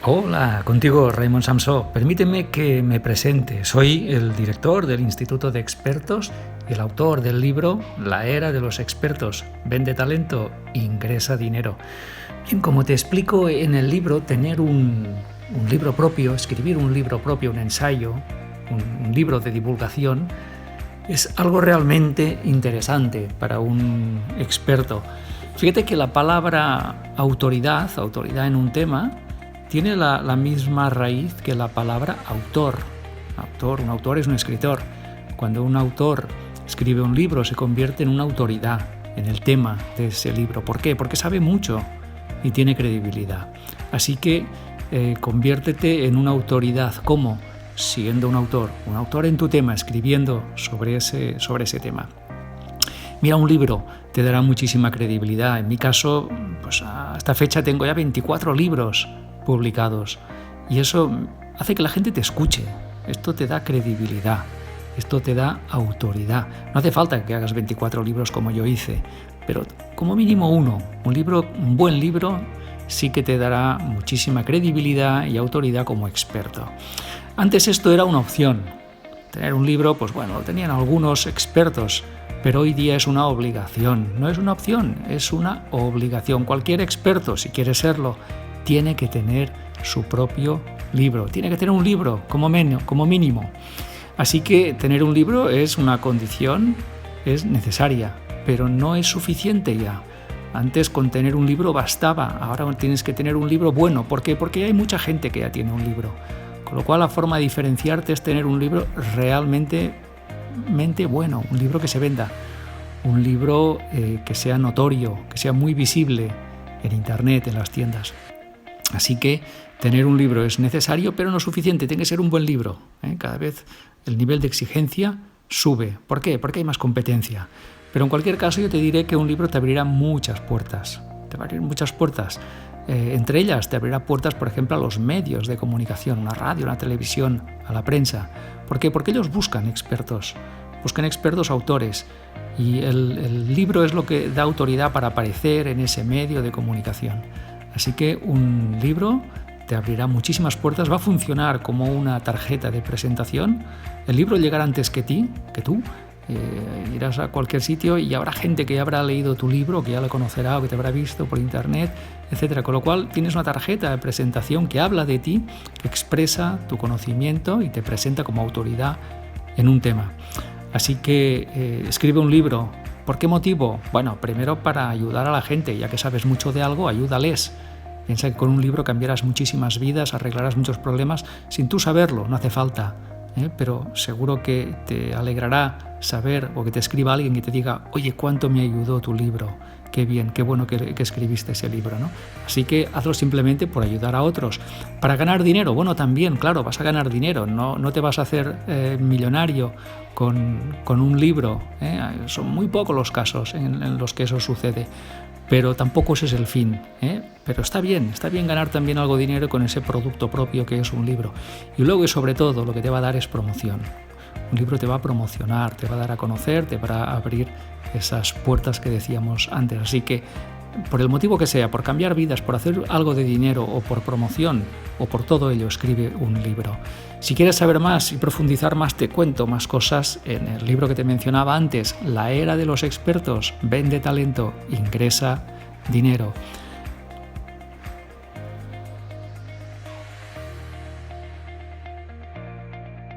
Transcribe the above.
Hola, contigo Raymond Samsó. Permíteme que me presente. Soy el director del Instituto de Expertos y el autor del libro La Era de los Expertos. Vende talento, ingresa dinero. Bien, como te explico en el libro, tener un libro propio, escribir un libro propio, un ensayo, un libro de divulgación, es algo realmente interesante para un experto. Fíjate que la palabra autoridad en un tema, tiene la misma raíz que la palabra autor. Un autor es un escritor. Cuando un autor escribe un libro, se convierte en una autoridad en el tema de ese libro. ¿Por qué? Porque sabe mucho y tiene credibilidad. Así que conviértete en una autoridad. ¿Cómo? Siendo un autor en tu tema, escribiendo sobre ese tema. Mira, un libro te dará muchísima credibilidad. En mi caso, pues a esta fecha tengo ya 24 libros publicados y eso hace que la gente te escuche. Esto te da credibilidad, esto te da autoridad. No hace falta que hagas 24 libros como yo hice, pero como mínimo uno. Un buen libro sí que te dará muchísima credibilidad y autoridad como experto. Antes esto era una opción. Tener un libro, pues bueno, lo tenían algunos expertos, pero hoy día es una obligación. No es una opción, es una obligación. Cualquier experto, si quiere serlo, tiene que tener su propio libro. Tiene que tener un libro como mínimo. Así que tener un libro es una condición, es necesaria, pero no es suficiente ya. Antes con tener un libro bastaba, ahora tienes que tener un libro bueno. ¿Por qué? Porque hay mucha gente que ya tiene un libro. Con lo cual la forma de diferenciarte es tener un libro realmente bueno, un libro que se venda, un libro que sea notorio, que sea muy visible en internet, en las tiendas. Así que tener un libro es necesario, pero no suficiente, tiene que ser un buen libro. Cada vez el nivel de exigencia sube. ¿Por qué? Porque hay más competencia. Pero en cualquier caso yo te diré que un libro te abrirá muchas puertas. Te va a abrir muchas puertas. Entre ellas te abrirá puertas, por ejemplo, a los medios de comunicación, a la radio, a la televisión, a la prensa. ¿Por qué? Porque ellos buscan expertos autores. Y el libro es lo que da autoridad para aparecer en ese medio de comunicación. Así que un libro te abrirá muchísimas puertas, va a funcionar como una tarjeta de presentación. El libro llegará antes que tú. Irás a cualquier sitio y habrá gente que ya habrá leído tu libro, que ya lo conocerá o que te habrá visto por internet, etc. Con lo cual tienes una tarjeta de presentación que habla de ti, que expresa tu conocimiento y te presenta como autoridad en un tema. Así que escribe un libro. ¿Por qué motivo? Bueno, primero para ayudar a la gente. Ya que sabes mucho de algo, ayúdales. Piensa que con un libro cambiarás muchísimas vidas, arreglarás muchos problemas sin tú saberlo, no hace falta. Pero seguro que te alegrará saber o que te escriba alguien y te diga: oye, ¿cuánto me ayudó tu libro? Qué bien, qué bueno que escribiste ese libro, ¿no? Así que hazlo simplemente por ayudar a otros. Para ganar dinero, bueno, también, claro, vas a ganar dinero, no te vas a hacer millonario con un libro. Son muy pocos los casos en los que eso sucede. Pero tampoco ese es el fin, Pero está bien ganar también algo de dinero con ese producto propio que es un libro. Y luego y sobre todo lo que te va a dar es promoción. Un libro te va a promocionar, te va a dar a conocer, te va a abrir esas puertas que decíamos antes. Así que, por el motivo que sea, por cambiar vidas, por hacer algo de dinero o por promoción o por todo ello, escribe un libro. Si quieres saber más y profundizar más, te cuento más cosas en el libro que te mencionaba antes, La Era de los Expertos, Vende talento, ingresa dinero.